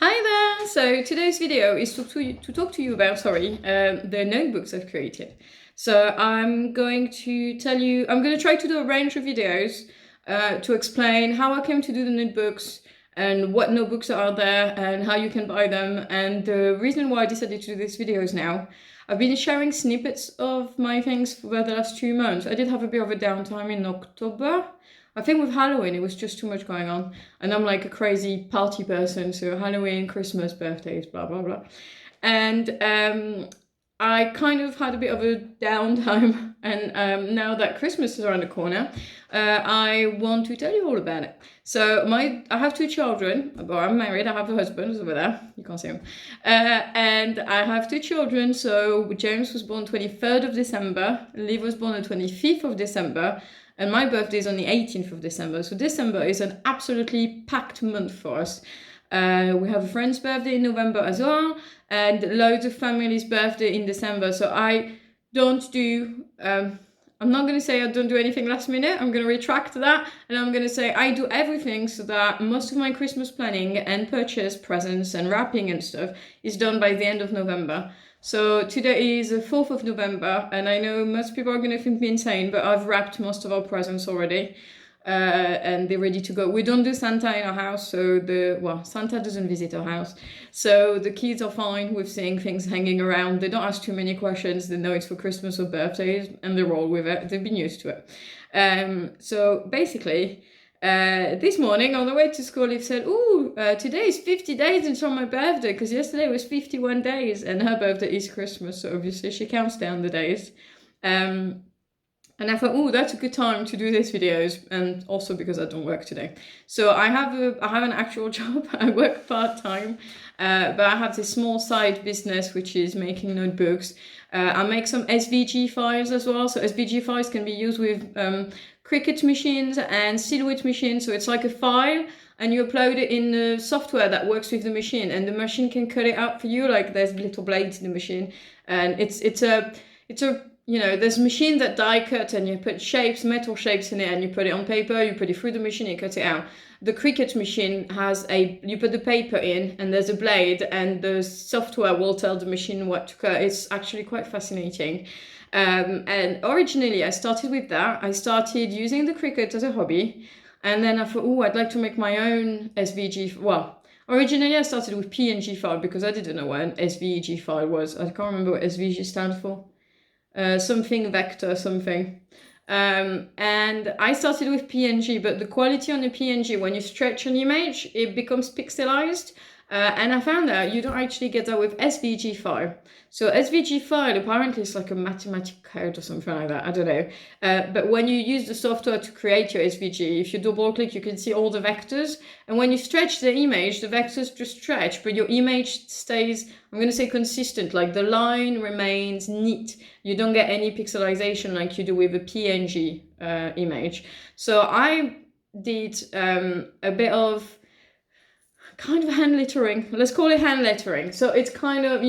Hi there! So today's video is to talk to you about, the notebooks I've created. So I'm going to try to do a range of videos to explain how I came to do the notebooks and what notebooks are there and how you can buy them. And the reason why I decided to do these videos now, I've been sharing snippets of my things for the last 2 months. I did have a bit of a downtime in October. I think with Halloween, it was just too much going on. And I'm like a crazy party person, so Halloween, Christmas, birthdays, blah, blah, blah. And I kind of had a bit of a downtime. And now that Christmas is around the corner, I want to tell you all about it. So I have 2 children. Well, I'm married. I have a husband who's over there. You can't see him. And I have 2 children. So James was born 23rd of December. Liv was born on 25th of December. And my birthday is on the 18th of December. So December is an absolutely packed month for us. We have a friend's birthday in November as well, and loads of families' birthday in December. So I don't do, I'm not going to say I don't do anything last minute. I'm going to retract that. And I'm going to say I do everything so that most of my Christmas planning and purchase presents and wrapping and stuff is done by the end of November. So today is the 4th of November, and I know most people are going to think me insane, but I've wrapped most of our presents already, and they're ready to go. We don't do Santa in our house, so Santa doesn't visit our house. So the kids are fine with seeing things hanging around. They don't ask too many questions. They know it's for Christmas or birthdays, and they roll with it. They've been used to it. So basically, this morning on the way to school, Liv said, today is 50 days until my birthday, because yesterday was 51 days, and her birthday is Christmas, so obviously she counts down the days. And I thought, that's a good time to do these videos, and also because I don't work today. So I have an actual job. I work part-time, but I have this small side business, which is making notebooks. I make some SVG files as well. So SVG files can be used with Cricut machines and Silhouette machines. So it's like a file, and you upload it in the software that works with the machine, and the machine can cut it out for you. Like there's little blades in the machine, and it's a there's a machine that die cut, and you put metal shapes in it, and you put it on paper, you put it through the machine, you cut it out. The Cricut machine you put the paper in, and there's a blade, and the software will tell the machine what to cut. It's actually quite fascinating. And originally I started with that. I started using the Cricut as a hobby, and then I thought, I'd like to make my own SVG. Well, originally I started with PNG file because I didn't know what an SVG file was. I can't remember what SVG stands for. Something vector, something. And I started with PNG, but the quality on the PNG, when you stretch an image, it becomes pixelized. And I found out you don't actually get that with SVG file. So SVG file apparently is like a mathematical code or something like that. I don't know. But when you use the software to create your SVG, if you double click, you can see all the vectors. And when you stretch the image, the vectors just stretch, but your image stays, I'm going to say consistent, like the line remains neat. You don't get any pixelization like you do with a PNG image. So I did a bit of kind of hand lettering. Let's call it hand lettering. So it's kind of,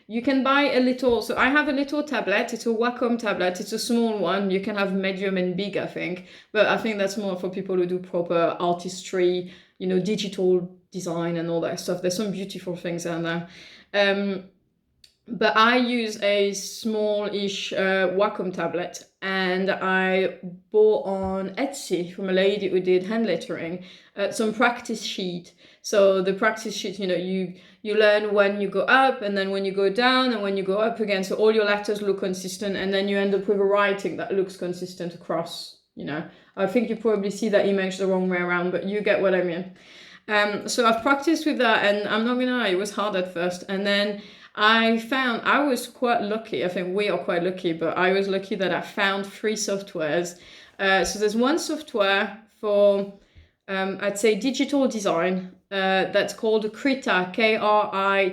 you can buy a little, so I have a little tablet. It's a Wacom tablet. It's a small one. You can have medium and big, I think. But I think that's more for people who do proper artistry, digital design and all that stuff. There's some beautiful things out there. But I use a small-ish Wacom tablet, and I bought on Etsy from a lady who did hand lettering some practice sheet. So the practice sheet, you learn when you go up, and then when you go down, and when you go up again. So all your letters look consistent, and then you end up with a writing that looks consistent across. I think you probably see that image the wrong way around, but you get what I mean. So I've practiced with that, and I'm not gonna lie, it was hard at first, and then I found I was quite lucky. I think we are quite lucky, but I was lucky that I found 3 softwares. So there's one software for, I'd say, digital design that's called Krita, Krita.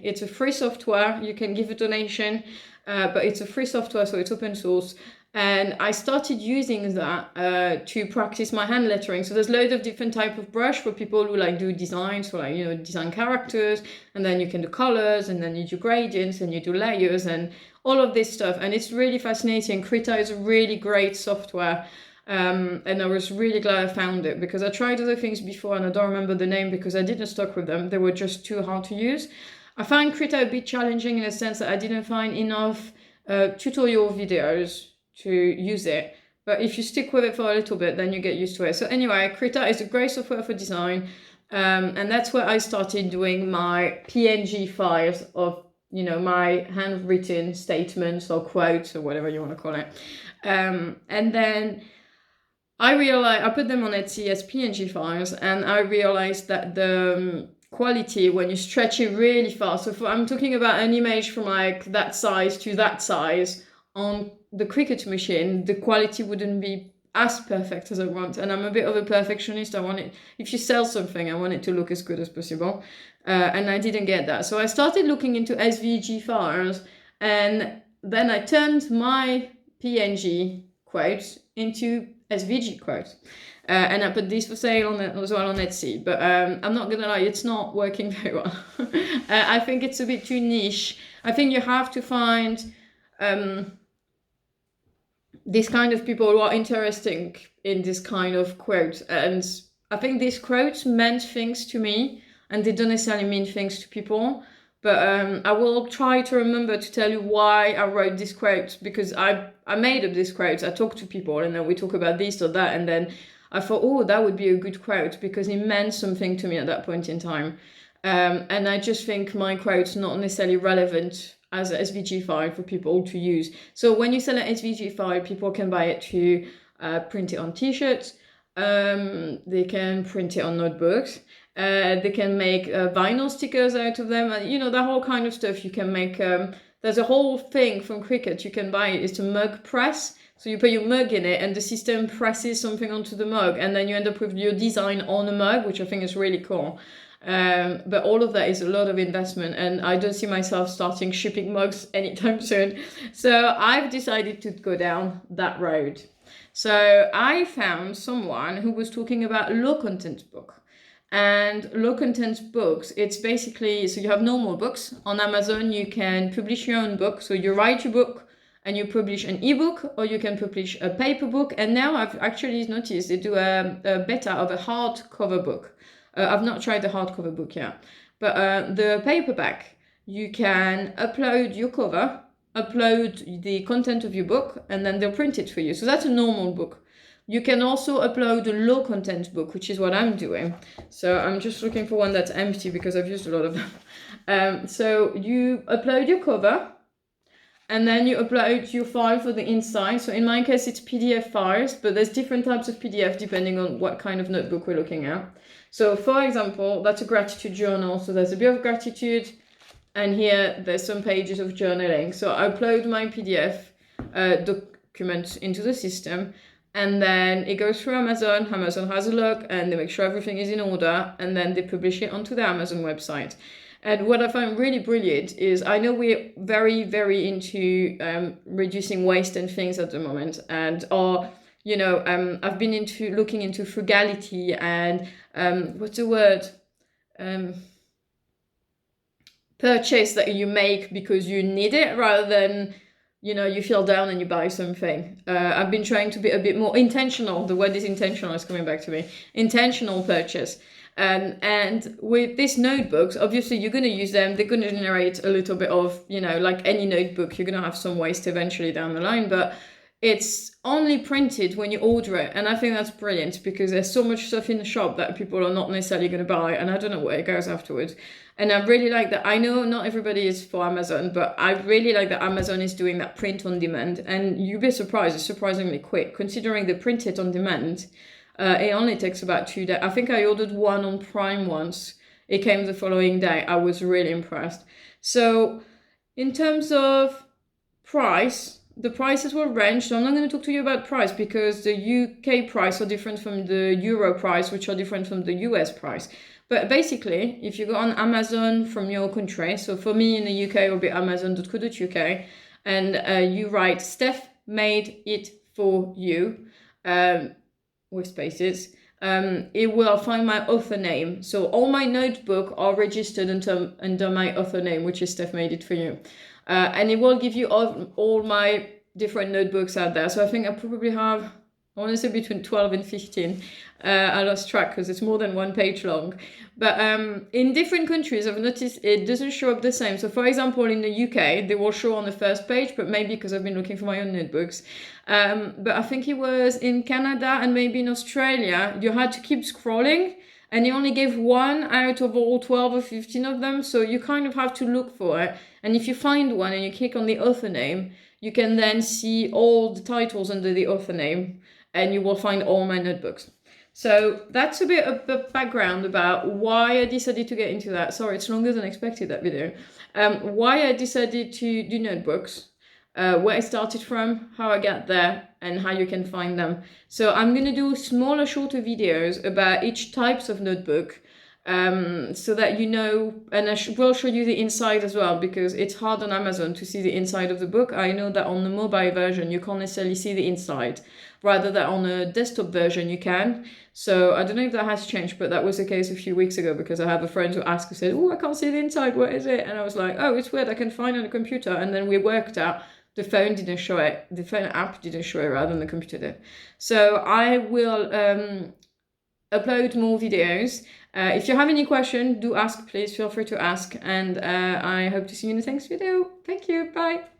It's a free software. You can give a donation, but it's a free software, so it's open source. And I started using that to practice my hand lettering. So there's loads of different type of brush for people who do design. So design characters, and then you can do colors, and then you do gradients, and you do layers, and all of this stuff. And it's really fascinating. Krita is a really great software. And I was really glad I found it, because I tried other things before and I don't remember the name because I didn't stock with them. They were just too hard to use. I find Krita a bit challenging in the sense that I didn't find enough tutorial videos to use it. But if you stick with it for a little bit, then you get used to it. So anyway, Krita is a great software for design. And that's where I started doing my PNG files of, you know, my handwritten statements or quotes or whatever you want to call it. And then I realized, I put them on Etsy as PNG files, and I realized that the quality, when you stretch it really fast, so I'm talking about an image from like that size to that size on the Cricut machine, the quality wouldn't be as perfect as I want. And I'm a bit of a perfectionist. I want it, if you sell something, I want it to look as good as possible. And I didn't get that. So I started looking into SVG files, and then I turned my PNG quotes into SVG quotes. And I put these for sale on as well on Etsy. But I'm not gonna lie, it's not working very well. I think it's a bit too niche. I think you have to find these kind of people who are interesting in this kind of quote. And I think these quotes meant things to me, and they don't necessarily mean things to people. But I will try to remember to tell you why I wrote these quotes, because I made up these quotes. I talked to people, and then we talk about this or that, and then I thought, oh, that would be a good quote, because it meant something to me at that point in time. And I just think my quote's not necessarily relevant as a SVG file for people to use. So when you sell an SVG file, people can buy it to print it on t-shirts, they can print it on notebooks, they can make vinyl stickers out of them, you know, that whole kind of stuff you can make. There's a whole thing from Cricut you can buy, it's a mug press. So you put your mug in it and the system presses something onto the mug, and then you end up with your design on a mug, which I think is really cool. But all of that is a lot of investment, and I don't see myself starting shipping mugs anytime soon. So I've decided to go down that road. So I found someone who was talking about low content book. And low content books, it's basically, so you have normal books. On Amazon, you can publish your own book. So you write your book and you publish an ebook, or you can publish a paper book. And now I've actually noticed they do a beta of a hardcover book. I've not tried the hardcover book yet, but the paperback, you can upload your cover, upload the content of your book, and then they'll print it for you. So that's a normal book. You can also upload a low content book, which is what I'm doing. So I'm just looking for one that's empty because I've used a lot of them. So you upload your cover, and then you upload your file for the inside. So in my case, it's PDF files, but there's different types of PDF depending on what kind of notebook we're looking at. So for example, that's a gratitude journal. So there's a bit of gratitude, and here there's some pages of journaling. So I upload my PDF document into the system, and then it goes through Amazon. Amazon has a look and they make sure everything is in order, and then they publish it onto the Amazon website. And what I find really brilliant is, I know we're very, very into reducing waste and things at the moment, and you know, I've been looking into frugality and what's the word? Purchase that you make because you need it, rather than, you know, you feel down and you buy something. I've been trying to be a bit more intentional. The word is intentional, is coming back to me. Intentional purchase. And with these notebooks, obviously you're going to use them. They're going to generate a little bit of, you know, like any notebook, you're going to have some waste eventually down the line, but it's only printed when you order it. And I think that's brilliant, because there's so much stuff in the shop that people are not necessarily going to buy, and I don't know where it goes afterwards. And I really like that. I know not everybody is for Amazon, but I really like that Amazon is doing that print on demand. And you'd be surprised, it's surprisingly quick. Considering they print it on demand, it only takes about 2 days. I think I ordered one on Prime once. It came the following day. I was really impressed. So in terms of price, the prices were ranged. So I'm not going to talk to you about price, because the UK price are different from the Euro price, which are different from the US price. But basically, if you go on Amazon from your country, so for me in the UK, it will be amazon.co.uk, and you write Steph made it for you, with spaces, it will find my author name. So all my notebook are registered under my author name, which is Steph made it for you. And it will give you all my different notebooks out there. So I think I probably have I want to say between 12 and 15. I lost track because it's more than one page long. But in different countries, I've noticed it doesn't show up the same. So, for example, in the UK, they will show on the first page, but maybe because I've been looking for my own notebooks. But I think it was in Canada and maybe in Australia, you had to keep scrolling. And he only gave one out of all 12 or 15 of them. So you kind of have to look for it. And if you find one and you click on the author name, you can then see all the titles under the author name and you will find all my notebooks. So that's a bit of the background about why I decided to get into that. Sorry, it's longer than expected, that video. Why I decided to do notebooks, where I started from, how I got there, and how you can find them. So I'm going to do smaller, shorter videos about each types of notebook, so that you know, and I will show you the inside as well, because it's hard on Amazon to see the inside of the book. I know that on the mobile version, you can't necessarily see the inside, rather than on a desktop version, you can. So I don't know if that has changed, but that was the case a few weeks ago, because I have a friend who asked, who said, oh, I can't see the inside, what is it? And I was like, oh, it's weird, I can find it on the computer. And then we worked out the phone didn't show it, the phone app didn't show it rather than the computer did. So I will upload more videos. If you have any question, do ask, please feel free to ask. And I hope to see you in the next video. Thank you, bye.